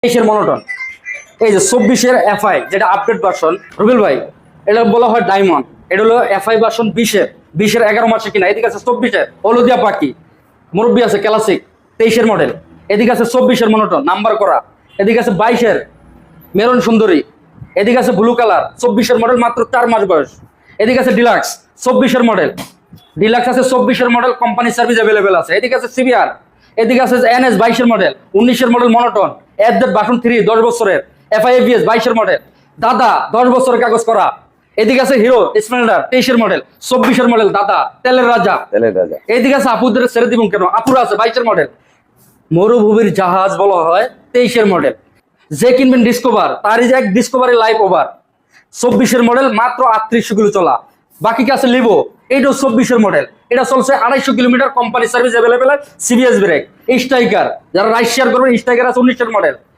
23-এর monotone. এই যে 24-এর FI যেটা আপডেট ভার্সন, রুবেল ভাই এটা বলা হয় ডায়মন্ড, এটা হলো এফআই ভার্সন 20-এর 11 মাসে কিনা। এদিকে আছে 24-এর হলদিয়া পাখি, মুরব্বি আছে ক্লাসিক 23-এর মডেল। এদিকে আছে 24-এর মনোটন নাম্বার করা। এদিকে আছে 22-এর মেরুন সুন্দরী। এদিকে আছে ব্লু কালার 24-এর মডেল, মাত্র 4 মাস বয়স। এদিকে আছে ডিলাক্স 24-এর মডেল, ডিলাক্স আছে 24-এর মডেল, কোম্পানি সার্ভিস অ্যাভেলেবেল আছে। এদিকে আছে সিবিআর, এদিকে আছে এনএস 22-এর মডেল, 19-এর মডেল মনোটন, এফজেড ভার্সন 3 10 বছরের, এফআইএভিএস 22-এর মডেল, দাদা 10 বছরের কাগজ করা। এদিকে আছে হিরো স্প্লেন্ডার 23-এর মডেল, 24-এর মডেল, দাদা তেলের রাজা। এদিকে আছে আপুদের ছেড়ে দিব কেন, আপুরা আছে 22-এর মডেল, মরুভূমির জাহাজ বলা হয় 23-এর মডেল। যে কিনবেন ডিসকভার তারই যে এক ডিসকভারি লাইফ ওভার 24-এর মডেল, মাত্র 3800 কিলো চলা। বাকি আছে লিভো, এইটাও 24-এর মডেল, এটা চলছে 250 kilometre, company service available, CBS brake. Striker যারা রাইড শেয়ার করবেন, স্ট্রাইকার আছে 19-এর মডেল।